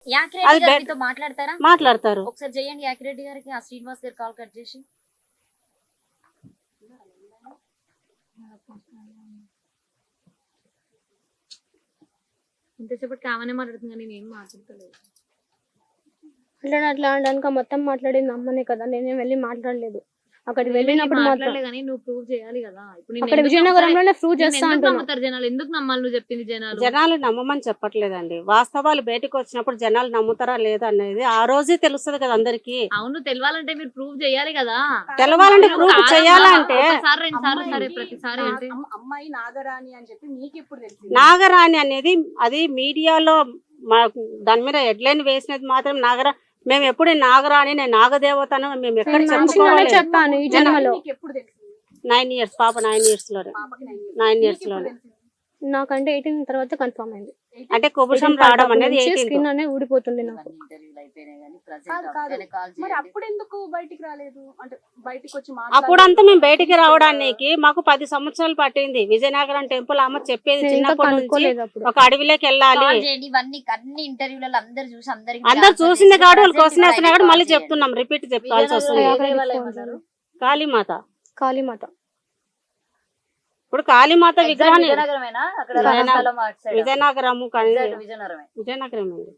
యాకిరెడ్డి గారితో మాట్లాడతారా? మాట్లాడతారు. ఒకసారి చేయండి యాకిరెడ్డి గారికి, ఆ శ్రీనివాస్ గారి కాల్ కట్ చేసి. ఇంతసేపటి కామనే మాట్లాడుతుంది కానీ నేను ఏం మాట్లాడతలేదు. అట్లా అనడానికి మొత్తం మాట్లాడింది అమ్మనే కదా, నేనేం వెళ్ళి మాట్లాడలేదు. అక్కడికి వెళ్ళినప్పుడు మాట్లాడలే, నువ్వు ప్రూవ్ చేయాలి కదా. ఇప్పుడు అక్కడ విజయనగరంలోనే ప్రూవ్ చేస్తా నమ్ముతారు జనాలు? ఎందుకు నమ్మాలి నువ్వు చెప్పింది? జనాలు నమ్మమని చెప్పట్లేదండి, వాస్తవాలు బయటకు వచ్చినప్పుడు జనాలు నమ్ముతారా లేదా అనేది ఆ రోజే తెలుస్తుంది కదా అందరికి. అవును, తెలవాలంటే మీరు ప్రూవ్ చేయాలి కదా. తెలవాలంటే ప్రూవ్ చేయాలంటే ప్రతిసారి అమ్మాయి నాగరాణి అని చెప్పి మీకు ఎప్పుడు తెలుసు? నాగరాణి అనేది అది మీడియాలో దాని మీద హెడ్లైన్ వేసినది మాత్రం మేము ఎప్పుడు నాగరాణి, నేను నాగదేవతను మేము ఎక్కడ చెప్పాను ఈ జన్మలో. 9 years పాప, 9 years లోనే, 9 years లోనే. నాకంటే 18 తర్వాత కన్ఫర్మ్ అయింది. అంటే కుబుషం రావడం అనేది 18 స్కిన్ అనేది ఊడిపోతుంది నాకు. మరి అప్పుడు ఎందుకు బయటికి రాలేదు? అంటే బయటికి వచ్చి అప్పుడంతా మేము బయటికి రావడానికి మాకు 10 సంవత్సరాలు పట్టింది. విజయనగరం టెంపుల్ అమ్మ చెప్పేది చిన్నప్పటి నుంచి ఒక అడవిలోకి వెళ్ళాలి. అందరు చూసింది కాదు, వాళ్ళు క్వశ్చన్ వేస్తున్నా కూడా మళ్ళీ చెప్తున్నాం, రిపీట్ చెప్పాల్సి వస్తుంది. కాళీమాత, కాళీమాత. ఇప్పుడు కాళీమాత విగ్రహాన్ని విజయనగరము, విజయనగరం అండి.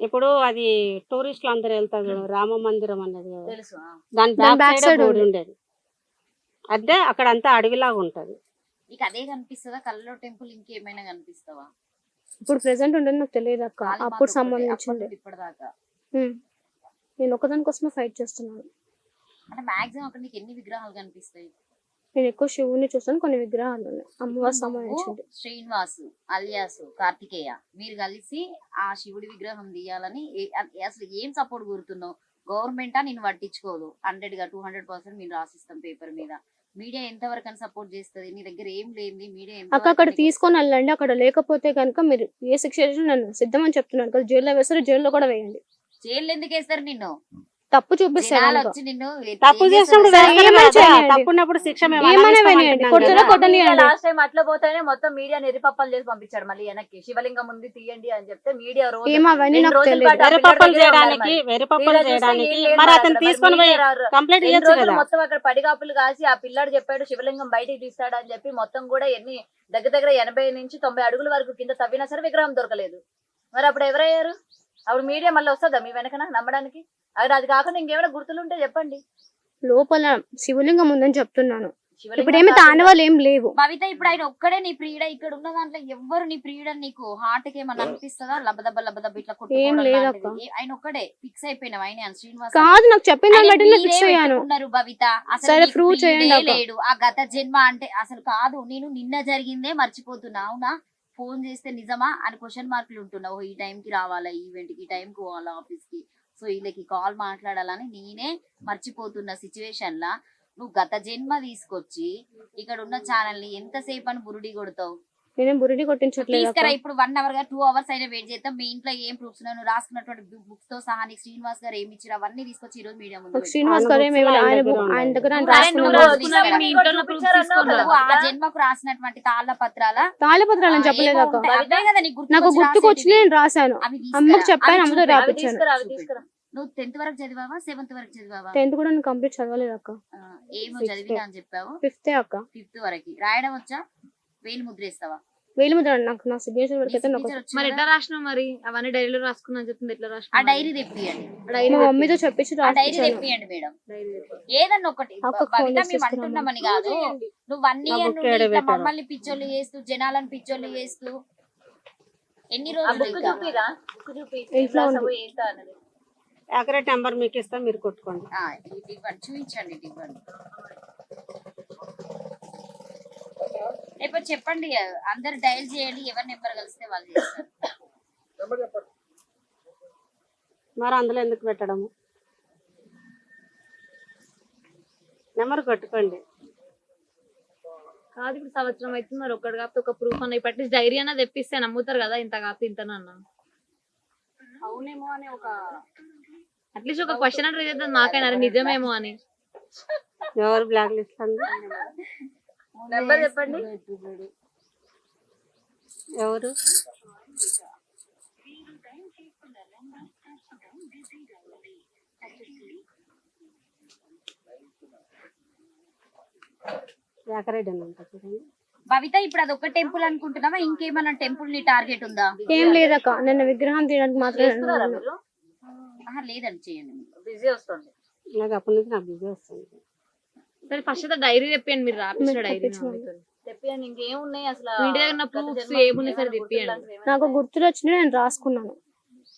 ఇప్పుడు అది టూరిస్టులు అందరు వెళ్తారు, రామ మందిరం అనేది దాని బ్యాక్ సైడ్ గుడి ఉండేది. అదే అక్కడ అంతా అడవిలాగా ఉంటది. అదే కనిపిస్తుందా కల్లో టెంపుల్? ఇంకేమైనా కనిపిస్తావా? ఇప్పుడు ప్రెసెంట్ ఉండేది నాకు తెలియదు అక్క, అప్పుడు సంబంధించింది. ఇప్పటిదాకా నేను ఒకదాని కోసమే ఫైట్ చేస్తున్నాను. అంటే మాక్సిమం అక్కడ నీకు ఎన్ని విగ్రహాలు కనిపిస్తాయి? నేను ఎక్కువ శివుని చూస్తాను, కొన్ని విగ్రహాలు ఉన్నాయి అమ్మవారి సంబంధించింది. శ్రీనివాసు అలియాసు కార్తికేయ మీరు కలిసి ఆ శివుడి విగ్రహం తీయాలని అసలు ఏం సపోర్ట్ కోరుతున్నావు? గవర్నమెంటా నిన్ను పట్టించుకోదు, 100% మీరు రాసిస్తాం పేపర్ మీద. మీడియా ఎంత వరకు అని సపోర్ట్ చేస్తుంది? నీ దగ్గర ఏం లేని మీడియా అక్కడ తీసుకొని వెళ్ళండి. అక్కడ లేకపోతే కనుక మీరు ఏ శిక్ష నన్ను సిద్ధమని చెప్తున్నాను కదా, జైల్లో వేస్తారు, జైల్లో కూడా వేయండి. జైలు ఎందుకు వేస్తారు నిన్ను? తప్పు చూపిస్తారు, తప్పు చేసినప్పుడు తప్పున్నప్పుడు శిక్ష లాస్ట్ టైం అట్లా పోతేనే మొత్తం మీడియా నిరిపప్పలు చేసి పంపించాడు మళ్ళీ వెనక్కి. శివలింగం ఉంది తీయండి అని చెప్తే మీడియా మొత్తం అక్కడ పడిగాపులు కాసి ఆ పిల్లాడు చెప్పాడు శివలింగం బయటికి తీస్తాడు అని చెప్పి మొత్తం కూడా ఎన్ని దగ్గర 80 నుంచి 90 అడుగుల వరకు కింద తవ్వినా సరే విగ్రహం దొరకలేదు. మరి అప్పుడు ఎవరయ్యారు? అప్పుడు మీడియా మళ్ళీ వస్తుందా మీ వెనకన నమ్మడానికి? అది కాకుండా ఇంకేమైనా గుర్తులు ఉంటే చెప్పండి. లోపల శివలింగం ఉందని చెప్తున్నాను. ఇప్పుడు ఏమి తాండవాలు ఏం లేవు. భవిత, ఇప్పుడు ఆయన ఒక్కడే నీ ప్రియుడ? ఇక్కడ ఉన్న దాంట్లో ఎవ్వరు నీ ప్రియుడ? నీకు హార్ట్ కి ఏమన్నా అనిపిస్తుందా? లబదబ్బ ఇట్లా కొట్టుకోవడం? ఆయన ఒక్కడే ఫిక్స్ అయిపోయినావు ఆయన శ్రీనివాస్ కాదు, నాకు చెప్పిన భవిత. అసలు లేడు ఆ గత జన్మ అంటే అసలు కాదు. నేను నిన్న జరిగిందే మర్చిపోతున్నా. అవునా? ఫోన్ చేస్తే నిజమా అని క్వశ్చన్ మార్కులు ఉంటున్నావు. ఈ టైంకి రావాలా ఈవెంట్ కి, ఈ టైంకి పోవాలా ఆఫీస్ కి, సో వీళ్ళకి కాల్ మాట్లాడాలని నేనే మర్చిపోతున్న సిచ్యువేషన్ లా నువ్వు గత జన్మ తీసుకొచ్చి ఇక్కడ ఉన్న ఛానల్ ని ఎంతసేపు అని బురుడి కొడతావు? నేనేం బురుడి కొట్టించట్లేదు. తీసుకురా ఇప్పుడు 1 hour 2 hours అయినా వెయిట్ చేద్దాం. మీ ఇంట్లో ఏం ప్రూఫ్స్ నువ్వు రాసుకున్నటువంటి బుక్స్ తో సహా నీకు శ్రీనివాస్ గారు ఏమి ఇచ్చారు అవన్నీ తీసుకొచ్చి ఈ రోజు మీడియా ముందు శ్రీనివాస్ గారు ఆయన దగ్గర ఆ జన్మకు రాసినటువంటి తాళపత్రాలని చెప్పలేదు అక్క. నాకు గుర్తుకొచ్చి నేను రాశాను, అమ్మకు చెప్పాను, అమ్మతో రాపించాను. నువ్వు 10th వరకు చదివావా 7th వరకు చదివావా? 10th కూడా నేను కంప్లీట్ చదవలేదు అక్క. ఏమో చదివినా అని చెప్పావు. 5th అక్క. 5th వరకు రాయడం వచ్చా? వేలు ముద్ర వేస్తావా? వేలు ముద్ర నాకు నా సిగ్నేచర్ వరకు అయితే నాకు. మరి ఎట్లా రాసినావు? మరి అవన్నీ డైరీలో రాసుకున్నా చెప్తుంది. ఎట్లా రాసినా? ఆ డైరీ తెప్పియండి, మా మమ్మీతో చెప్పించి డైరీ తెప్పియండి మేడం. ఏదన్నా ఒకటి మేము అంటున్నామని కాదు. నువ్వు 1 year మమ్మల్ని పిచ్చోళ్ళు చేస్తూ, జనాలను పిచ్చోళ్ళు చేస్తూ ఎన్ని రోజులు? యాక్యురేట్ నెంబర్ మీకు ఇస్తాం, మీరు కొట్టుకోండి. చూపించండి, ఇవ్వండి. ఇప్పుడు చెప్పండి, అందరు డయల్ చేయండి, ఎవరి నెంబర్ కలిస్తే వాళ్ళు చేస్తారు. మరి అందులో ఎందుకు పెట్టడము? నెంబర్ కొట్టుకోండి. కాదు, ఇప్పుడు సంవత్సరం అవుతుంది, మరి ఒక్కటి కాకపోతే ఒక ప్రూఫ్ అన్న ఇప్పటి డైరీ అన్న తెప్పిస్తే నమ్ముతారు కదా. ఇంత కాకపోతే ఇంతనన్నా అవునేమో అని ఒక అట్లీస్ట్ ఒక క్వశ్చన్ అంటే చేద్దాం నాకైనా నిజమేమో అని. ఎవరు బ్లాక్ లిస్ట్ నెంబర్ చెప్పండి. ఎవరు యాకరెడ్డి అని ఉంటుంది చూడండి. భవిత ఇప్పుడు అది ఒక టెంపుల్ అనుకుంటున్నావా, ఇంకేమైనా టెంపుల్ ని టార్గెట్ ఉందా? ఏం లేదక్క, నిన్న విగ్రహం తీయడానికి మాత్రమే చేస్తున్నారా మీరు? ఆహా, లేదండి, చేయండి. బిజీ వస్తుంది. నాకు అప్పటి నుంచి నాకు బిజీ వస్తుంది. సరే ఫస్ట్ డైరీ తెప్పియండి, మీరు రాపించిన డైరీ తెప్పించమను. తెప్పియండి. ఇంకేమున్నాయి అసలు? మీ ఇంటి దగ్గర ప్రూఫ్స్ ఏమున్నాయి సరే తెప్పియండి. నాకు గుర్తులు వచ్చినాయి, నేను రాసుకున్నాను.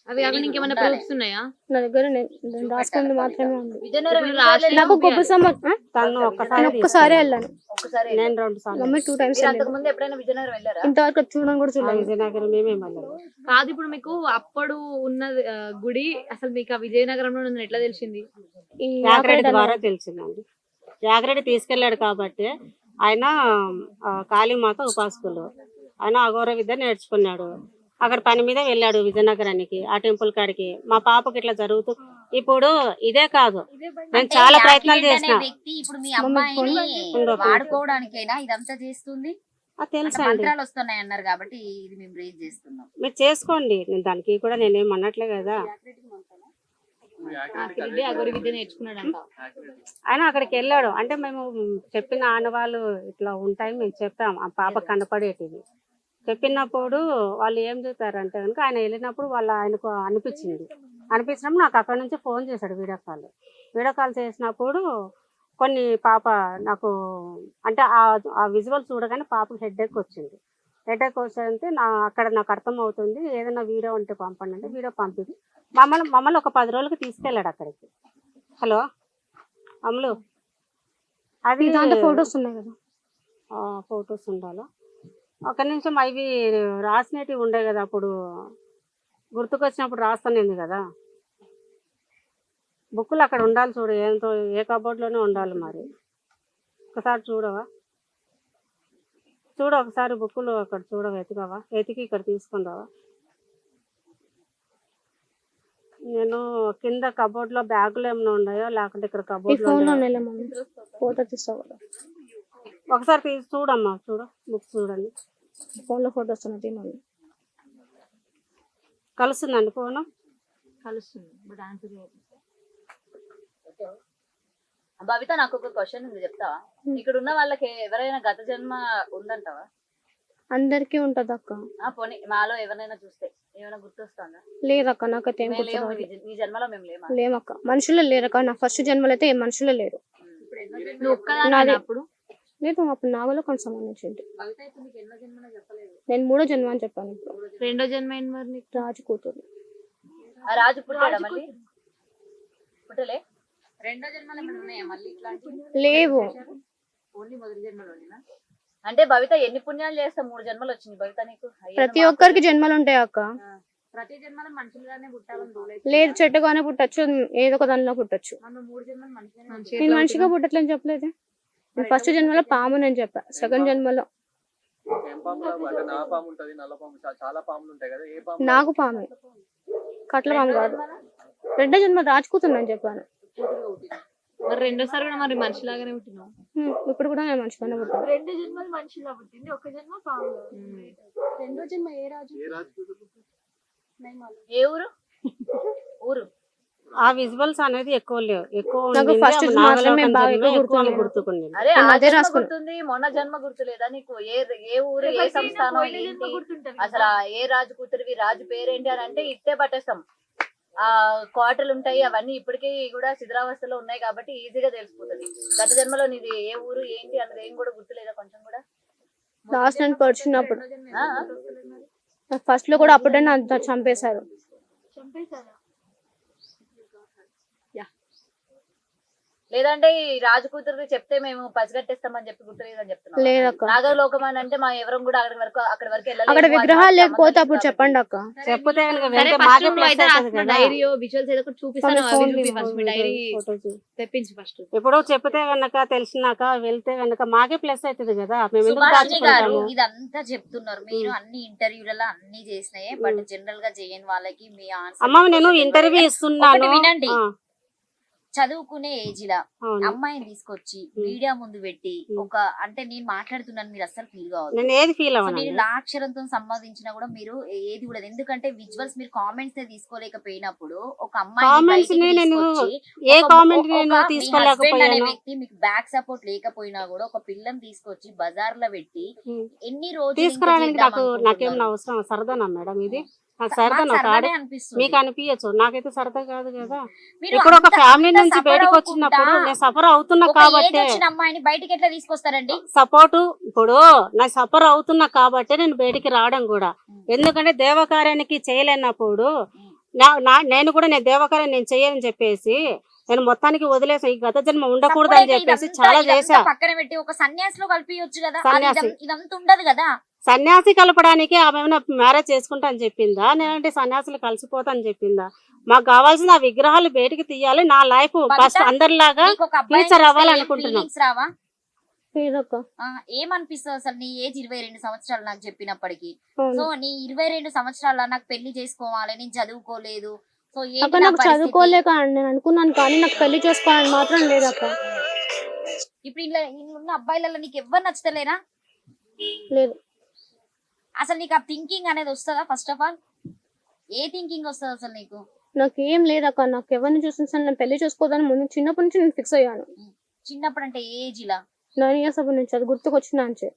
అవి కాకుండా ఇంకేమైనా ఉండాలి. ప్రూఫ్స్ ఉన్నాయా? నా దగ్గర నేను రాసుకున్నది మాత్రమే ఉంది. విజయనగరం ఇప్పుడు ఎన్ని సార్లు రాష్ట్రం- నాకు వెళ్ళారు? గొప్ప సంబంధం తను ఒక్కసారి నేను ఒక్కసారి వెళ్ళాను, ఒక్కసారి నేను 2 సార్లు మమ్మీ 2 times మీరు వెళ్ళాను. అంతకు ముందు ఎప్పుడైనా విజయనగరం వెళ్ళారా? ఇంతవరకు చూడడం కూడా చూడలేదు. విజయనగరం మేమే వెళ్ళాము. కాదు, ఇప్పుడు మీకు అప్పుడు ఉన్న గుడి అసలు మీకు ఆ విజయనగరంలో ఉందని ఎట్లా తెలిసింది? ఈ యాకరెడ్డి ద్వారా తెలిసిందండి. యాకరెడ్డి తీసుకెళ్ళాడు కాబట్టి ఆయన కాళీమాత ఉపాసకులు, ఆయన అఘోర విద్య నేర్చుకున్నాడు. అక్కడ పని మీద వెళ్ళాడు విజయనగరానికి, ఆ టెంపుల్ కాడికి. మా పాపకి ఇట్లా జరుగుతూ ఇప్పుడు ఇదే కాదు, నేను అంటే చాలా ప్రయత్నాలు యాక్సిడెంట్ చేసిన. అనే వ్యక్తి ఇప్పుడు మీ అమ్మాయిని వాడుకోవడానికైనా ఇదంతా చేస్తుంది. అది తెలుసా అంటే అండి, మంత్రాలు వస్తున్నాయి అన్నారు కాబట్టి ఇది మేము రేజ్ చేస్తున్నాం. మీరు చేసుకోండి, నేను దానికి కూడా నేనేం అనట్లే కదా. యాకిరెడ్డి అగోరి విద్య నేర్చుకున్నాడంట. ఆయన అక్కడికి వెళ్ళాడు అంటే మేము చెప్పిన ఆనవాళ్ళు ఇట్లా ఉంటాయి మేము చెప్పాం, ఆ పాప కనపడేటివి చెప్పినప్పుడు వాళ్ళు ఏం చెప్పారంటే కనుక ఆయన వెళ్ళినప్పుడు ఆయనకు అనిపించినప్పుడు నాకు అక్కడ నుంచి ఫోన్ చేశాడు. వీడియో కాల్ చేసినప్పుడు కొన్ని పాప నాకు అంటే ఆ విజువల్ చూడగానే పాపకు హెడేక్ వచ్చింది. హెడేక్ వస్తే అక్కడ నాకు అర్థం అవుతుంది, ఏదైనా వీడియో ఉంటే పంపండి అంటే వీడియో పంపింది. మమ్మల్ని ఒక 10 రోజులకి తీసుకెళ్ళాడు అక్కడికి. హలో అమ్ములు, అది దాంట్లో ఫొటోస్ ఉన్నాయి కదా, ఫొటోస్ ఉండాలా? ఒక నిమిషం, అవి రాసినవి ఉండే కదా అప్పుడు గుర్తుకొచ్చినప్పుడు రాస్తానేది కదా, బుక్కులు అక్కడ ఉండాలి చూడు, ఏంతో ఏ కబోర్డ్లోనే ఉండాలి. మరి ఒకసారి చూడవా? ఒకసారి బుక్కులు అక్కడ చూడవా, వెతికి ఇక్కడ తీసుకుందావా? నేను కింద కబోర్డ్లో బ్యాగులు ఏమైనా ఉన్నాయో లేకుంటే ఇక్కడ ఈ కబోర్డ్లో ఫోన్ లో ఉన్నాయి మమ్మీ, ఫోటో తీస్తావు కదా, ఒకసారి తీసి చూడమ్మా, బుక్స్ చూడండి. ఫోన్ లో ఫోటోస్ ఉన్నాయి మమ్మీ. కలుస్తుందండి ఫోను? కలుస్తుంది బట్ ఆన్సర్ భవిత, నాకు ఒక క్వశ్చన్ ఉంది, చెప్తావా? ఇక్కడ ఉన్న వాళ్ళకి ఎవరైనా గత జన్మ ఉందంటావా? అందరికీ ఉంటది అక్క. పోనీ మాలో ఎవరైనా చూస్తే ఏమైనా గుర్తొస్తుందా? లేదక్క, నాకైతే ఏం మేము లేము, గుర్తురాదు. నీ జన్మలో మేము లేమా? లేమక్క, మనుషులు లేరక్క. నా ఫస్ట్ జన్మలో అయితే ఏ మనుషులు లేరు. నువ్వు ఒక్కదానివేనా అప్పుడు? లేదు, అప్పుడు నాగలో కొంచెం సంబంధించింది. నేను 3వ జన్మ అని చెప్పాను. ఇప్పుడు రెండో జన్మ ఏంటి మరి నీకు? రాజు కూతురు. ఆ రాజు పుట్టాడా మళ్ళీ? పుట్టలే? రెండో జన్మలు ఏమైనా ఉన్నాయా మళ్ళీ ఇట్లాంటివి? లేవు. ఓన్లీ మొదటి జన్మలోనేనా? అంటే భవిత ఎన్ని పుణ్యాలు చేస్తా 3 జన్మలు వచ్చింది భవిత నీకు? ప్రతి ఒక్కరికి జన్మలు ఉంటాయి అక్క. ప్రతి జన్మలో మనుషులుగానే పుట్టాలని రూల్ లేదు, చెట్టుగానే పుట్టచ్చు, ఏదో ఒక దానిలో పుట్టచ్చు. మనం 3 జన్మలు మనుషులనే మంచిగా నేను మనిషిగా పుట్టట్లని చెప్పలేదు. నేను ఫస్ట్ జన్మలో పాము అని చెప్పా, సెకండ్ జన్మలో నాకు పామే, కట్ల పాము కాదు. రెండో జన్మ రాజుకూతురు అని చెప్పాను. మరి రెండోసారి కూడా మరి మనిషిలాగానే పుట్టినావు. ఇప్పుడు కూడా నేను మంచిగానే పుట్టాను. 2 జన్మలు మనిషిలా పుట్టింది, 1 జన్మ పాము. రెండో జన్మ ఏ రాజు? ఏ ఊరు? ఊరు ఆ విజువల్స్ అనేది ఎక్కువ లేవు, ఎక్కువ నాకు ఉండింది. first ఆ మాత్రమే నాగలోకం బాగా జన్మే ఎక్కువ ఎక్కువ గుర్తుంది. గుర్తుకుంది. అరే నేను ఆ అదే జన్మ రాసుకున్నా. గుర్తుంది, మొన్న జన్మ గుర్తులేదా నీకు? ఏ ఊరు, ఏ సంస్థానం, ఏంటి అసలు? ఏ రాజు కూతురివి, రాజు పేరేంటి అని అంటే ఇట్టే పట్టేస్తాం. ఆ కోటలు ఉంటాయి, అవన్నీ ఇప్పటికీ కూడా శిథిలావస్థలో ఉన్నాయి కాబట్టి ఈజీగా తెలిసిపోతుంది. గత జన్మలో నీది ఏ ఊరు ఏంటి అన్నది ఏం కూడా గుర్తులేదా కొంచెం కూడా? లాస్ట్ నేను పడిచినప్పుడు ఆ? ఫస్ట్ లో కూడా అప్పుడే నన్ను చంపేశారు. లేదంటే ఈ రాజు కూతురు చెప్తే మేము పసిగట్టేస్తామని చెప్పి గుర్తులేదని చెప్తున్నాం. లేదక్క, నాగలోకం అని అంటే మా ఎవరం కూడా అక్కడి వరకు వెళ్ళలేము. అక్కడ విగ్రహాలు అది లేకపోతే సంబంధం అప్పుడు లేదు చెప్పండి అక్క. చెప్తే కనుక సరే వెళ్తే ఫస్ట్ మాకే నువ్వు ప్లస్ అయితే అవుతుంది రాసిన కదా. డైరీయో విజువల్స్ ఏదో ఒకటి చూపిస్తాను, అవి ఫోన్ చూపి ఫస్ట్ మీ డైరీ ఫోటోస్ తెప్పించి ఫస్ట్. ఇప్పుడు చెప్తే కనుక తెలిసినాక వెళ్తే కనుక మాకే ప్లస్ అవుతుంది కదా. మేము ఎందుకు సుభాషిణి గారు దాచుకుంటాము? ఇదంతా చెప్తున్నారు మీరు, అన్ని ఇంటర్వ్యూలలో అన్ని చేసినాయి, బట్ జనరల్ గా చేయని వాళ్ళకి మీ ఆన్సర్. అమ్మ నేను ఇంటర్వ్యూ ఇస్తున్నాను. ఒకటి వినండి. చదువుకునే ఏజ్ లా అవును. అమ్మాయిని తీసుకొచ్చి మీడియా ముందు పెట్టి ఒక అంటే నేను మాట్లాడుతున్నాను మీరు అస్సలు ఫీల్ కావద్దు. నేను ఏది ఫీల్ సో అవ్వను. నేను లాక్షరంతో సంపాదించినా కూడా మీరు ఏది కూడా ఎందుకంటే విజువల్స్ మీరు కామెంట్స్ తీసుకోలేకపోయినప్పుడు ఒక అమ్మాయి కామెంట్స్ నేను ఏ కామెంట్ నేను తీసుకోలేకపోయాను. వ్యక్తి మీకు బ్యాక్ సపోర్ట్ లేకపోయినా కూడా ఒక పిల్లని తీసుకొచ్చి బజార్ లో పెట్టి ఎన్ని రోజులు తీసుకురావడానికి నాకేమన్నా అవసరం సరదానా మేడం? ఇది నాకు సరదా అనిపిస్తుంది. మీకు అనిపించచ్చు, నాకైతే సరదా కాదు కదా. ఇప్పుడు ఒక ఫ్యామిలీ నుంచి బయటకు వచ్చినప్పుడు నేను సఫర్ అవుతున్నా కాబట్టి అమ్మాయిని బయటికి ఎట్లా తీసుకొస్తారండి? సపోర్ట్ ఇప్పుడు నా సఫర్ అవుతున్నా కాబట్టి నేను బయటికి రావడం కూడా. ఎందుకంటే దేవకార్యానికి చేయలేనప్పుడు నేను కూడా నేను దేవకార్యం నేను చేయని చెప్పేసి నేను మొత్తానికి వదిలేసా. ఈ గత జన్మ ఉండకూడదు అని చెప్పేసి చాలా చేశా. పక్కన పెట్టి ఒక సన్యాసిలో కలిపియొచ్చు కదా, సన్యాసి ఇదంతా ఉండదు కదా. సన్యాసి కలపడానికి ఆమె ఏమైనా మ్యారేజ్ చేసుకుంటా అని చెప్పిందా, నేనంటే సన్యాసులు కలిసిపోతా అని చెప్పిందా? మాకు కావాల్సిన ఆ విగ్రహాలు బయటికి తీయాలి. నా లైఫ్ ఫస్ట్ అందరిలాగా ఫ్యూచర్ అవ్వాలనుకుంటున్నాం. రావా? లేదక్క. ఏమనిపిస్తుంది అసలు నీ ఏజ్ 22 సంవత్సరాలు నాకు చెప్పినప్పటికీ? సో నీ 22 సంవత్సరాల నాకు పెళ్లి చేసుకోవాలి, నేను చదువుకోలేదు, సో అక్క నాకు చదువుకోలేక నేను అనుకున్నాను కానీ నాకు పెళ్లి చేసుకోవాలని మాత్రం లేదక్క. ఇప్పుడు ఇలా ఉన్న అబ్బాయిలలో నీకు ఎవరు నచ్చుతలేరా? లేదు. అసలు నీకు ఆ థింకింగ్ అనేది వస్తుందా? First of all A thinking వస్తుంది అసలు నీకు? నాకు ఏం లేదక్క. నాకు ఎవరిని చూసిన నేను పెళ్లి చేసుకోదని ముందు చిన్నప్పటి నుంచి నేను ఫిక్స్ అయ్యాను. చిన్నప్పుడు అంటే ఏజ్ ఇలా 9 years అప్పుడు నుంచి అది గుర్తుకొచ్చిన అంచే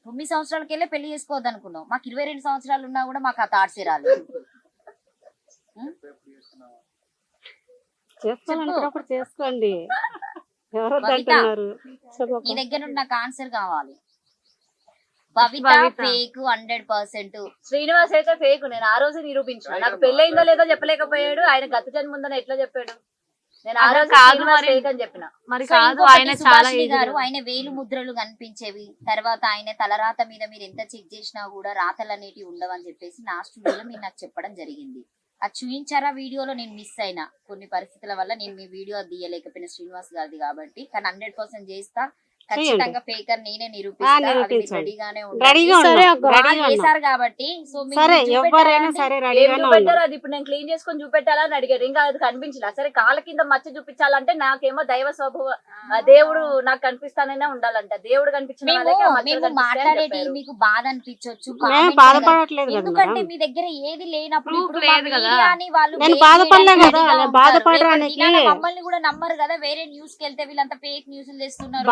9 సంవత్సరాలకెళ్ళే పెళ్లి చేసుకోవద్దు అనుకున్నావు. మాకు 22 సంవత్సరాలు ఉన్నా కూడా మాకు ఆ థాట్సే రాలేదు. చేసుకోవాలనుకున్నప్పుడు చేసుకోండి. ఎవరు అంటున్నారు? నీ దగ్గర నుండి నాకు ఆన్సర్ కావాలి. భవిత ఫేక్ 100%. శ్రీనివాస్ అయితే ఫేక్. నేను ఆ రోజు నిరూపించిన. నాకు పెళ్ళయిందో లేదో చెప్పలేకపోయాడు. ఆయన గత జన్మ ఉందని ఎట్లా చెప్పాడు? నేను ఆ రోజు ఫేక్ అని చెప్పిన. మరి కాదు, ఆయన చాలా గారు ఆయన వేలు ముద్రలు కనిపించేవి. తర్వాత ఆయన తలరాత మీద మీరు ఎంత చెక్ చేసినా కూడా రాతలు అనేటివి ఉండవని చెప్పేసి నా స్టూడియోలో మీరు నాకు చెప్పడం జరిగింది. అది చూపించారా వీడియోలో? నేను మిస్ అయినా కొన్ని పరిస్థితుల వల్ల నేను మీ వీడియో తీయలేకపోయిన శ్రీనివాస్ గారిది కాబట్టి. కానీ 100% చేస్తా. ఖచ్చితంగా ఫేకర్ నేనే నిరూపిస్తాను కాబట్టి. సో అది ఇప్పుడు నేను క్లీన్ చేసుకొని చూపెట్టాలని అడిగాడు. ఇంకా అది కనిపించలే. సరే కాళ్ళ కింద మచ్చ చూపించాలంటే నాకేమో దైవ స్వభావ దేవుడు నాకు కనిపిస్తానైనా ఉండాలంట. దేవుడు కనిపించిన మాట్లాడేది మీకు బాధ అనిపించవచ్చు, ఎందుకంటే మీ దగ్గర ఏది లేనప్పుడు మమ్మల్ని కూడా నమ్మరు కదా. వేరే న్యూస్ కి వెళ్తే వీళ్ళంతా ఫేక్ న్యూస్ తెస్తున్నారు.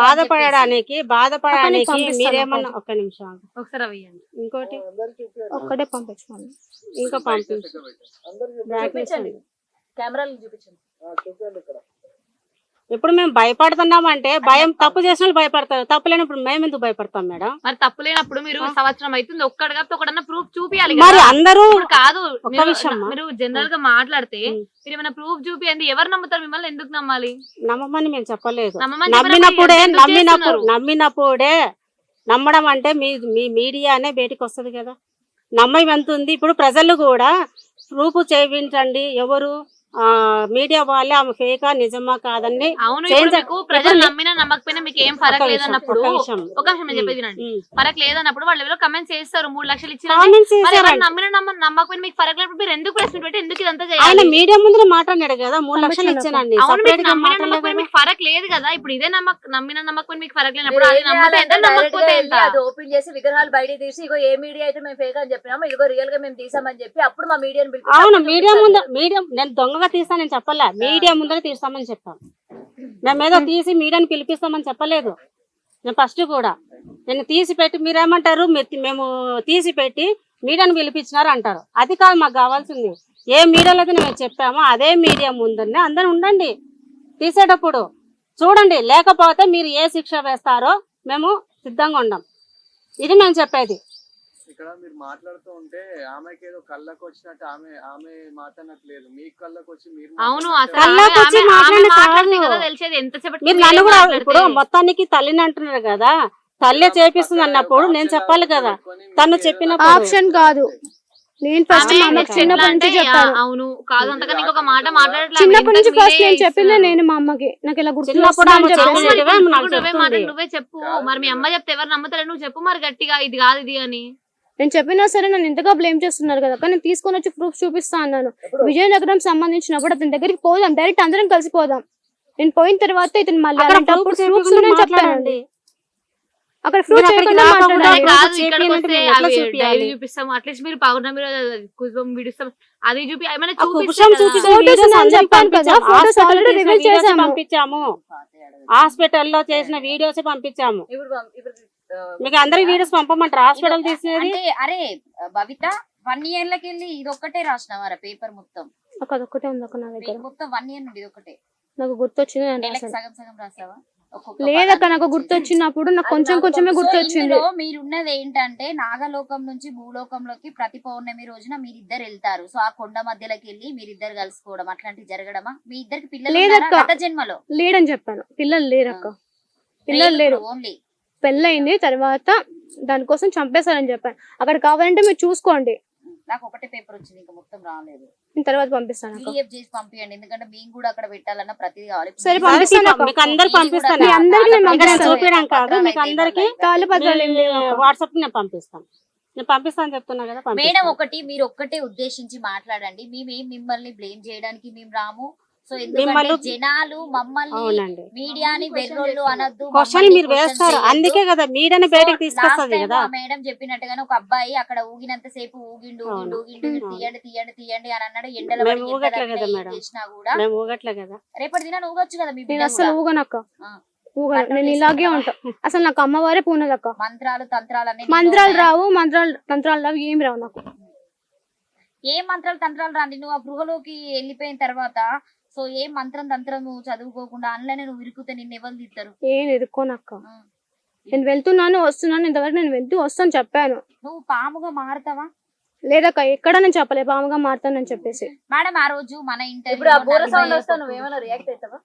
బాధపడడానికి మీరేమన్నా ఒక్క నిమిషం ఒకసారి అవ్వండి. ఇంకోటి ఒక్కటే పంపించుకోండి. ఇంకా పంపించండి. కెమెరాలు చూపించండి. ఇప్పుడు మేము భయపడుతున్నామంటే భయం తప్పు చేసిన వాళ్ళు భయపడతారు, తప్పు లేనప్పుడు మేము ఎందుకు భయపడతాం మేడం? మరి తప్పు లేనప్పుడు మీరు సంవత్సరం అవుతుంది ఒక్కడు కాబట్టి ఒకడన్నా ప్రూఫ్ చూపియాలి. మరి అందరూ కాదు, విషయం మీరు జనరల్ గా మాట్లాడితే మీరు ఏమైనా ప్రూఫ్ చూపియండి. ఎవరు నమ్ముతారు మిమ్మల్ని? ఎందుకు నమ్మాలి? నమ్మమని మేము చెప్పలేదు. నమ్మినప్పుడే నమ్మినప్పుడే నమ్మడం అంటే మీ మీడియానే బయటకు వస్తుంది కదా. నమ్మం ఎంత ఉంది. ఇప్పుడు ప్రజలు కూడా ప్రూఫ్ చేయించండి. ఎవరు మీడియా వాళ్ళే ఆమె ఫేకా నిజమా కాదని. అవును, ప్రజలు నమ్మినా నమ్మకపోయినా మీకు ఏం ఫరక్ లేదన్నప్పుడు ఒక నిమిషం నేను చెప్పేది వినండి. ఫరక్ లేదన్నప్పుడు వాళ్ళు ఎవరో కమెంట్స్ చేస్తారు 3 లక్షలు ఇచ్చిన నమ్మినా నమ్మకపోయినా మీకు ఫరక్ లేనప్పుడు మీరు ఎందుకు ప్రెస్ మీట్ పెట్టి ఎందుకు ఇదంతా చేయాలి? మీడియా ముందు మాట్లాడాడు కదా 3 లక్షలు ఇచ్చానండి. మీకు ఫరక్ లేదు కదా. ఇప్పుడు ఇదే నమ్మినా నమ్మకపోయినా మీకు ఫరక్ లేనప్పుడు అది నమ్మతే ఎంత నమ్మకపోతే ఎంత? అది ఓపెన్ చేసి విగ్రహాలు బయట తీసి ఇగో ఏ మీడియా అయితే మేము ఫేక్ అని చెప్పినామో ఇదిగో రియల్ గా మేము తీసామని చెప్పి అప్పుడు మా మీడియాని పిలిచి. అవును, మీడియా ముందు నేను దొంగ తీస్తా నేను చెప్పలే, మీడియా ముందర తీస్తామని చెప్పాం. మేము ఏదో తీసి మీడియాని పిలిపిస్తామని చెప్పలేదు. నేను ఫస్ట్ కూడా నేను తీసి పెట్టి మీరేమంటారు మేము తీసి పెట్టి మీడియాని పిలిపించినారు అంటారు. అది కాదు మాకు కావాల్సింది. ఏ మీడియాలో అయితే మేము చెప్పామో అదే మీడియా ముందరనే అందరూ ఉండండి. తీసేటప్పుడు చూడండి, లేకపోతే మీరు ఏ శిక్ష వేస్తారో మేము సిద్ధంగా ఉన్నాం. ఇది మేము చెప్పేది. ఇక్కడ మీరు మాట్లాడుతూ ఉంటే ఆమెకి ఏదో కళ్ళకు వచ్చినట్టు ఆమె మాట్లాడట్లేదు, మీకు కళ్ళకు వచ్చి మీరు. అవును, మీరు నన్ను కూడా ఇప్పుడు మొత్తానికి తల్లిని అంటున్నారు కదా, తల్లి చేపిస్తుంది అన్నప్పుడు నేను చెప్పాలి కదా. తను చెప్పిన ఆప్షన్ కాదు. నేను ఫస్ట్ చిన్నప్పటి నుంచి చెప్పాను. అవును కాదు, అంతగా నీకు ఒక మాట మాట్లాడట్లేదు. చిన్నప్పటి నుంచి ఫస్ట్ నేను చెప్పింది నేను మా అమ్మకి. నాకు ఇలా గుర్తు నువ్వే చెప్పు. మరి మీ అమ్మ చెప్తే ఎవరు నమ్ముతారు? నువ్వు చెప్పు మరి గట్టిగా, ఇది కాదు ఇది అని. నేను చెప్పినా సరే నన్ను ఎంతగా బ్లేమ్ చేస్తున్నారు కదా. కానీ నేను తీసుకొని వచ్చి ప్రూఫ్ చూపిస్తా అన్నాను. విజయనగరం సంబంధించినప్పుడు అతని దగ్గరికి పోదాం, డైరెక్ట్ అందరం కలిసిపోదాం. నేను పోయిన తర్వాత ఇతను మళ్ళీ అక్కడ అలాంటప్పుడు proof proofs చేయకుండా ఉన్నాయని చెప్పానండి. మాట్లాడండి. అక్కడ మీరు ప్రూఫ్ అక్కడికి చేయకుండా రాకుండా మాట్లాడాలి. అదే కాదు, చేపియాలంటే ఇక్కడికి వస్తే మేము ఎట్లా అవి చూపియాలి? డైరీ చూపిస్తాం, అట్లీస్ట్ మీరు పౌర్ణమి రోజు కుజం విడిస్తాం, అది చూపి ఏమైనా ఆ కుబుషం చూపిస్తాం చూపించిన Photos videos ఉన్నాయని అందరికి చెప్పాను కదా, పంపించాము. photos హాస్పిటల్ already తీసిన reveal videos చేశాము. పంపించాము, హాస్పిటల్లో చేసిన వీడియోస్ పంపించాము. ఇప్పుడు మీకు అందరికి వీడియోస్ పంపమంటారు హాస్పిటల్ తీసినది? అంటే అరే భవిత 1 year లకి వెళ్ళి ఇది ఒక్కటే రాసినవారా పేపర్ మొత్తం? నాకు అదొక్కటే ఉంది అక్క నా దగ్గర. మొత్తం 1 year నుండి ఇది ఒకటే. నాకు గుర్తొచ్చింది నేను నెలకు రాశాను. సగం సగం రాసావా? లేదక్క నాకు గుర్తొచ్చినప్పుడు నాకు కొంచెం కొంచెమే గుర్తొచ్చింది. మీరున్నది ఏంటంటే నాగలోకం నుంచి భూలోకంలోకి ప్రతి పౌర్ణమి రోజున మీరిద్దరు వెళ్తారు. సో ఆ కొండ మధ్యలోకి వెళ్ళి మీరిద్దరు కలుసుకోవడం అట్లాంటివి జరగడమా? మీ ఇద్దరికి పిల్లలు లేదక్క. ఉన్నారా గత జన్మలో? లేడని చెప్పాను. పిల్లలు లేరక్క, పిల్లలు లేరు. ఓన్లీ పెళ్ళయింది తర్వాత దానికోసం చంపేశారని చెప్పాను. అక్కడ కావాలంటే మీరు చూసుకోండి, నాకు ఒకటే పేపర్ వచ్చింది, ఇంకా మొత్తం రాలేదు. నేను తర్వాత పంపిస్తాను అక్క. PDF చేసి పంపియండి, ఎందుకంటే మేము కూడా అక్కడ పెట్టాలన్న ప్రతిదీ కావాలి. సరే పంపిస్తాను అక్క. మీకు అందరికి పంపిస్తాను. మీ అందరికీ నేను ఇక్కడ పంపిస్తాను. చూపించడం కాదు, మీకు అందరికి తాళపత్రాలు ఏం లేవు అక్క. వాట్సాప్ నేను పంపిస్తాను. నేను పంపిస్తాను చెప్తున్నా కదా, మేడం పంపిస్తాను. ఒకటి మీరు ఒక్కటే ఉద్దేశించి మాట్లాడండి. మేమేం మిమ్మల్ని బ్లేమ్ చేయడానికి మేము రాము. సో మిమ్మల్ని- ఎందుకంటే జనాలు మమ్మల్ని అవునండి, మీడియాని వెర్రోళ్ళు అనొద్దు. క్వశ్చన్ మీరు వేస్తారు, అందుకే కదా మీడియాని బయటకు తీసుకొస్తుంది కదా. మేడం చెప్పినట్టుగానే ఒక అబ్బాయి అక్కడ ఊగినంత సేపు ఊగిండు అవును. తీయండి తీయండి తీయండి అని అన్నాడు. ఎండలో మేము పడి ఊగట్లే ఎంత కదా ఏం మేడం. చేసినా కూడా మేము ఊగట్లే కదా. రేపటి దినాన్ని ఊగొచ్చు కదా మీ నేను బిడ్డ అసలు కూడా. ఊగనక్క, ఆ. ఊగను. నేను ఇలాగే ఉంటా. అసలు నాకు అమ్మవారే పూనదక్క. మంత్రాలు తంత్రాలు అన్ని మంత్రాలు రావు, తంత్రాలు రావు, ఏమి రావు నాకు. ఏం మంత్రాలు తంత్రాలు రాండి. నువ్వు ఆ గృహలోకి వెళ్ళిపోయిన తర్వాత సో ఏ మంత్రం తంత్రం నువ్వు చదువుకోకుండా అందులోనే నువ్వు ఇరుకుతే నిన్ను ఎవరు తీస్తారు? ఏం ఎదుర్కోనక్క. నేను వెళ్తున్నాను వస్తున్నాను, ఇంతవరకు నేను వెళ్తూ వస్తాను చెప్పాను. నువ్వు పాముగా మారుతావా? లేదక్క, ఎక్కడ నేను చెప్పలే పాముగా మారుతానని చెప్పేసి. మేడం ఆ రోజు మన ఇప్పుడు ఆ బూర సౌండ్ ఇంటర్వ్యూ వస్తే నువ్వేమైనా రియాక్ట్ అవుతావా?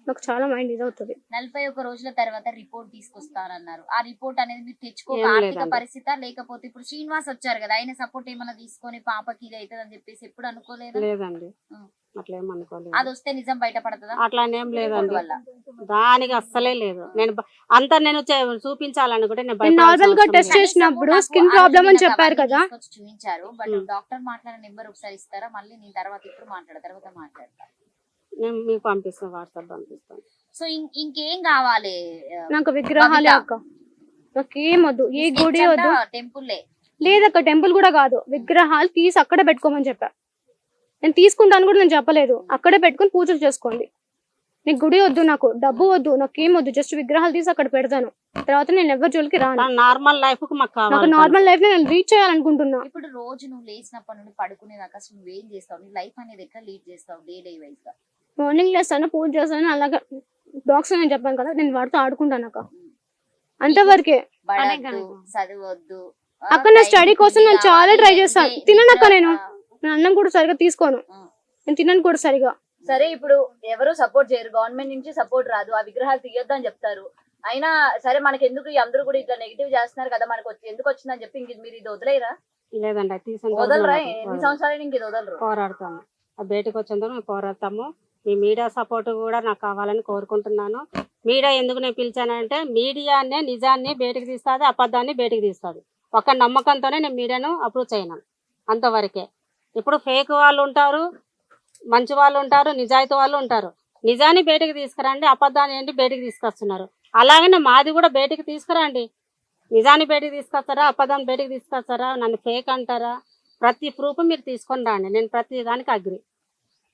నాకు చాలా మైండ్ ఇదవుతుంది. 41 రోజుల తర్వాత రిపోర్ట్ తీసుకొస్తారన్నారు. ఆ రిపోర్ట్ అనేది మీరు తెచ్చుకోక ఏం ఆర్థిక లేదండి. పరిస్థితి లేకపోతే ఇప్పుడు శ్రీనివాస్ వచ్చారు కదా, ఆయన సపోర్ట్ ఏమైనా తీసుకొని పాపకి ఇది అవుతుంది అని చెప్పేసి ఎప్పుడు అనుకోలేదు? లేదండి, ఆ. అట్లేం అనుకోలేదు. అది వస్తే నిజం బయటపడుతుందా? అట్లానేం లేదండి, వల్ల దానికి అస్సలే లేదు. నేను అంతా నేను చూపించాలనుకుంటే నేను నేను నార్మల్ గా టెస్ట్ భయపడాల్సిన చేసినప్పుడు నాకు స్కిన్ ఆ రోజు ప్రాబ్లమ్ అని నాకు చెప్పారు అవన్నీ కదా. తీసుకొచ్చి చూపించారు. బట్ డాక్టర్ మాట్లాడిన నెంబర్ ఒకసారి ఇస్తారా? మళ్ళీ నేను తర్వాత ఇప్పుడు తర్వాత మాట్లాడతా. నేను మీకు పంపిస్తాను, వాట్సాప్ పంపిస్తాను. సో ఇంకేం కావాలి? నాకు విగ్రహాలే అక్క, నాకేం వద్దు, ఏ గుడి వద్దు. టెంపుల్ లేదక్క, టెంపుల్ కూడా కాదు, విగ్రహాలు తీసి అక్కడే పెట్టుకోమని చెప్పా. నేను తీసుకుంటాను కూడా నేను చెప్పలేదు, అక్కడే పెట్టుకుని పూజలు చేసుకోండి. నీకు గుడి వద్దు, నాకు డబ్బు వద్దు, నాకేం వద్దు, జస్ట్ విగ్రహాలు తీసి అక్కడ పెడతాను. తర్వాత నేను ఎవరి జోలికి రాను. నార్మల్ లైఫ్ కు మాకు నాకు కావాలి. నార్మల్ లైఫ్ నేను రీచ్ చేయాలనుకుంటున్నా. ఇప్పుడు రోజు నువ్వు లేచినప్పటి నుండి పడుకునేదాకా అసలు నువ్వేం చేస్తావు? నీ లైఫ్ అనేది ఎట్లా లీడ్ చేస్తావు డే వైజ్ గా? మార్నింగ్ లేస్తాను, పూజ చేస్తాను, అలాగే డాగ్స్ నేను చెప్పాను కదా, నేను వాడితో ఆడుకుంటాను అక్క, అంతవరకే. పడద్దు, చదవద్దు. అక్క నా స్టడీ కోసం నేను చాలా ట్రై చేస్తాను. తిననక్క, నేను అన్నం కూడా సరిగా తీసుకోను, నేను తినను కూడా సరిగా. సరే ఇప్పుడు ఎవరు సపోర్ట్ చేయరు, గవర్నమెంట్ నుంచి సపోర్ట్ రాదు, ఆ విగ్రహాలు తీయొద్దు అని చెప్తారు. అయినా సరే మనకి ఎందుకు అందరూ కూడా ఇట్లా నెగిటివ్ చేస్తున్నారు కదా, మనకు ఎందుకు వచ్చిందని చెప్పి ఇంక మీరు ఇది వదిలేరా? లేదండి, అది తీసిన వదలరా? ఎన్ని సంవత్సరాలు ఇంక ఇది వదలరు? పోరాడతాము, ఆ బయటకు వచ్చేందుకు మేము పోరాడతాము. మీ మీడియా సపోర్ట్ కూడా నాకు కావాలని కోరుకుంటున్నాను. మీడియా ఎందుకు నేను పిలిచానంటే మీడియానే నిజాన్ని బయటకు తీస్తుంది, అబద్ధాన్ని బయటకు తీస్తుంది. ఒక నమ్మకంతోనే నేను మీడియాను అప్రూవ్ చేయను, అంతవరకే. ఇప్పుడు ఫేక్ వాళ్ళు ఉంటారు, మంచి వాళ్ళు ఉంటారు, నిజాయితీ వాళ్ళు ఉంటారు. నిజాన్ని బయటకు తీసుకురండి, అబద్ధాన్ని ఏంటి బయటకు తీసుకొస్తున్నారు. అలాగనే మాది కూడా బయటకు తీసుకురండి. నిజాన్ని బయటకు తీసుకొస్తారా, అబద్ధాన్ని బయటకు తీసుకొస్తారా, నన్ను ఫేక్ అంటారా, ప్రతి ప్రూఫ్ మీరు తీసుకొని రండి, నేను ప్రతి దానికి అగ్రి.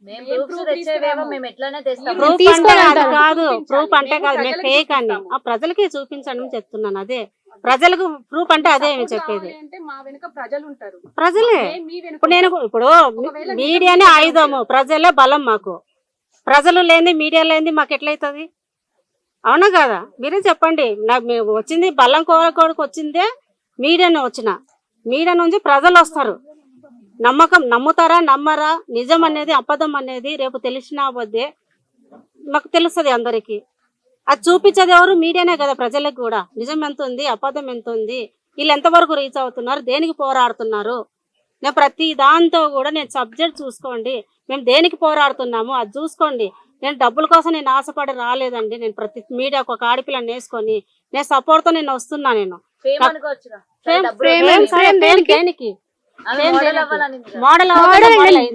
మేము ఎట్లానే తెస్తాం. ప్రూఫ్ అంటే అది కాదు, ప్రూఫ్ అంటే కాదు, మేము ఫేక్ అని ఆ ప్రజలకి చూపించండి అని చెప్తున్నాను. అదే ప్రజలకు ప్రూఫ్ అంటే అదే చెప్పేది. ప్రజలే ఇప్పుడు నేను ఇప్పుడు మీడియానే ఆయుధము, ప్రజలే బలం. మాకు ప్రజలు లేని మీడియా లేని మాకు ఎట్లయితుంది? అవునా కదా? మీరే చెప్పండి. నాకు వచ్చింది బలం కోరకోడికి వచ్చిందే మీడియానే వచ్చిన. మీడియా నుంచి ప్రజలు వస్తారు. నమ్మకం నమ్ముతారా నమ్మరా, నిజం అనేది అబద్ధం అనేది రేపు తెలిసినా పోతే మాకు తెలుస్తుంది అందరికి. అది చూపించేది ఎవరు? మీడియానే కదా ప్రజలకు కూడా. నిజం ఎంత ఉంది, అబద్ధం ఎంత ఉంది, వీళ్ళు ఎంతవరకు రీచ్ అవుతున్నారు, దేనికి పోరాడుతున్నారు. నేను ప్రతి దాంతో కూడా నేను సబ్జెక్ట్ చూసుకోండి, మేము దేనికి పోరాడుతున్నాము అది చూసుకోండి. నేను డబ్బుల కోసం నేను ఆశపడి రాలేదండి. నేను ప్రతి మీడియాకు ఒక ఆడపిల్లని వేసుకొని నేను సపోర్ట్తో నేను వస్తున్నా. నేను దేనికి మోడల్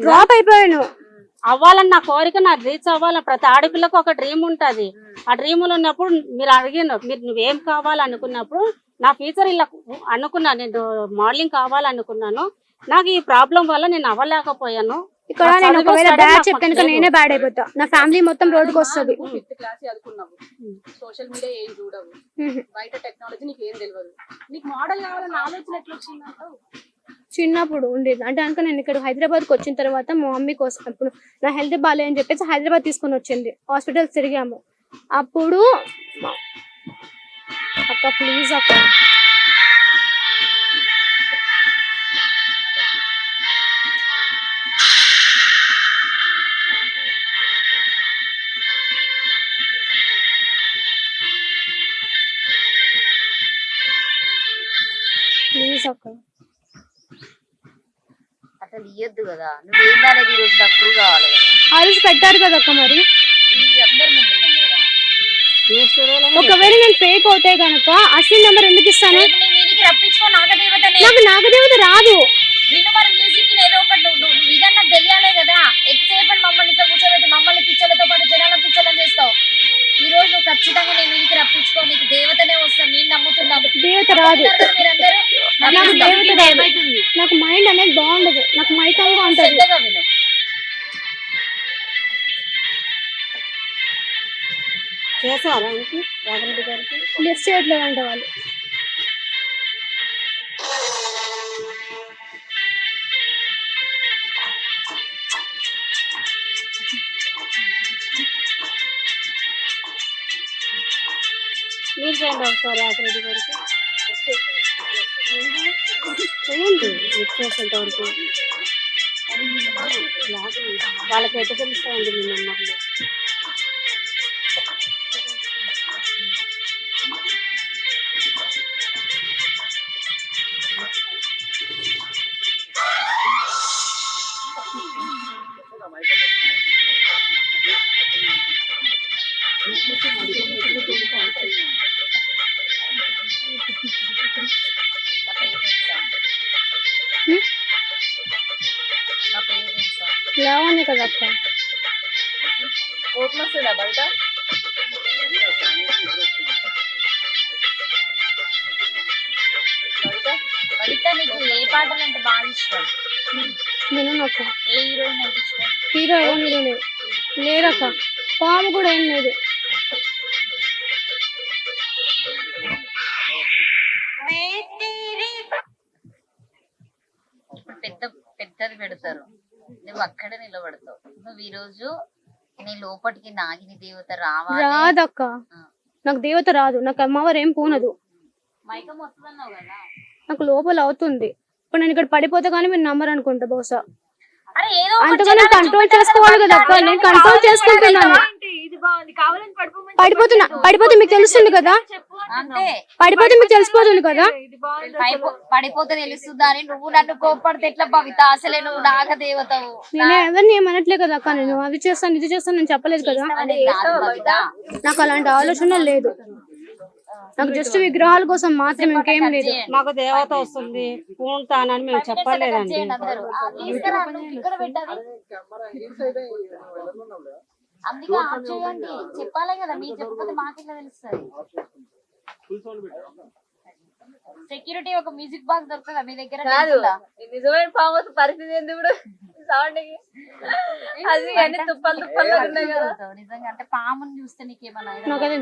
డ్రాప్ అయిపోయాను, అవ్వాలని నా కోరిక, నా రీచ్ అవ్వాలని ప్రతి ఆడపిల్లకు ఒక డ్రీమ్ ఉంటది. ఆ డ్రీములు ఉన్నప్పుడు మీరు అడిగినారు, మీరు నువ్వేం కావాలనుకున్నప్పుడు నా ఫ్యూచర్ ఇలా అనుకున్నా, నేను మోడలింగ్ కావాలనుకున్నాను. నాకు ఈ ప్రాబ్లం వల్ల నేను అవ్వలేకపోయాను. ఇక్కడ నేను ఒకవేళ బ్యాడ్ చెప్తాను నేనే బ్యాడ్ అయిపోతా, నా ఫ్యామిలీ మొత్తం రోడ్డుకి వస్తుంది. 5th క్లాస్ చదువుకున్నావు, సోషల్ మీడియా ఏం చూడవు, బయట టెక్నాలజీ నీకు ఏం తెలియదు, నీకు మోడల్ కావాలని ఆలోచన ఎట్లా వచ్చిందంటావు? చిన్నప్పుడు ఉండేది అంటే కనుక నేను ఇక్కడ హైదరాబాద్కి వచ్చిన తర్వాత మా మమ్మీ కోసం అప్పుడు నా హెల్త్ బాగాలేదని చెప్పేసి హైదరాబాద్ తీసుకొని వచ్చింది. హాస్పిటల్స్ తిరిగాము. అప్పుడు అక్క ప్లీజ్ అక్క ప్లీజ్ అక్క. అసలు ఇయ్యొద్దు కదా, నువ్వేందనేది ఈ రోజు నాకు ప్రూవ్ కావాలి కదా. ఆ రోజు పెట్టారు కదా అక్క, మరి ఈ అందరి ముందు ఉన్నాం కదా. ఒకవేళ నేను ఫేక్ అవుతే గనక అసలు నెంబర్ ఎందుకు ఇస్తాను? రేపు నీ మీదికి రప్పించుకో నాగదేవతనే. నాకు నాగదేవత రాదు. నిన్ను మరి మ్యూజిక్ ఏదో ఒకటి నువ్వు ఇదని నాకు తెలియాలే కదా. ఎంతసేపు మమ్మల్ని ఇంత కూర్చోబెట్టి మమ్మల్ని పిచ్చలతో పాటు జనాలను పిచ్చలని చేస్తావు. ఈ రోజు నువ్వు ఖచ్చితంగా నీ మీదికి రప్పించుకో, నీకు దేవతనే వస్తాను, నేను నమ్ముతున్నాను. దేవత రాదు. మీరందరూ నాకు దేవత రాదు. నాకు మైండ్ అనేది బాగుండదు, నాకు మైకంగా ఉంటుంది. శ్రద్ధగా విను. చేసారా రాఘరెడ్డి గారికి? లిఫ్ట్ చేయట్లేదంట వాళ్ళు. మీరు చేయండి ఒకసారి రాఘరెడ్డి గారికి. చేయండి లిఫ్ట్ చేసేంత వరకు. వాళ్ళకి ఎట్లా తెలుస్తాయండి మీ నెంబర్లు? లావనే కదా అక్క. కోపం వస్తుందా బయట? కవిత నీకు ఏ పాటలు అంటే బాగా ఇష్టం? నేను అక్క ఏ హీరోయిన్ అంటే ఇష్టం? హీరో ఎవరు లేదు లేదక్క, పాము కూడా ఏం లేదు. ఇప్పుడు పెద్దది పెడతారు, నువ్వు అక్కడ నిలబడతావు. నువ్వు ఈ రోజు నీ లోపటికి నాగిని దేవత రావాలి. రాదక్క, నాకు దేవత రాదు, నాకు అమ్మవారు ఏం పూనదు. మైకం వస్తుందన్నావు కదా. నాకు లోపల అవుతుంది. ఇప్పుడు నేను ఇక్కడ పడిపోతే కానీ మీరు నమ్మరు అనుకుంటా బహుశా. అరే ఏదో అంతగా కంట్రోల్ చేసుకోవాలి కదా అక్క, నేను కంట్రోల్ చేసుకుంటున్నాను. పడిపోతే మీకు తెలుస్తుంది కదా, అంతే. పడిపోతే మీకు తెలిసిపోతుంది కదా. పడిపోతే తెలుస్తుందా అని నువ్వు నన్ను కోప్పడితే ఎట్లా భవిత? అసలే నువ్వు నాగదేవతవు. నేను ఎవరిని ఏమనట్లే కదా అక్క, నేను అది చేస్తాను ఇది చేస్తాను నేను చెప్పలేదు కదా. నాకు అలాంటి ఆలోచన లేదు, నాకు జస్ట్ విగ్రహాల కోసం మాత్రం ఇంకేం లేదు. మాకు దేవత వస్తుంది పూంటానని మేము చెప్పలేదండి. అందుకే ఆఫ్ చేయండి, చెప్పాలి కదా. మీరు చెప్పకపోతే మాకెట్లా తెలుస్తుంది? సెక్యూరిటీ ఒక మ్యూజిక్ బాక్స్ దొరుకుతుందా మీ దగ్గర? కాదు, నిజమైన పాము వస్తే పరిస్థితి ఎందుకు ఇప్పుడు సౌండ్ అది అన్ని తుప్పలు ఉన్నాయి కదా. నిజంగా అంటే పాముని చూస్తే నీకేమన్నా నాకు అది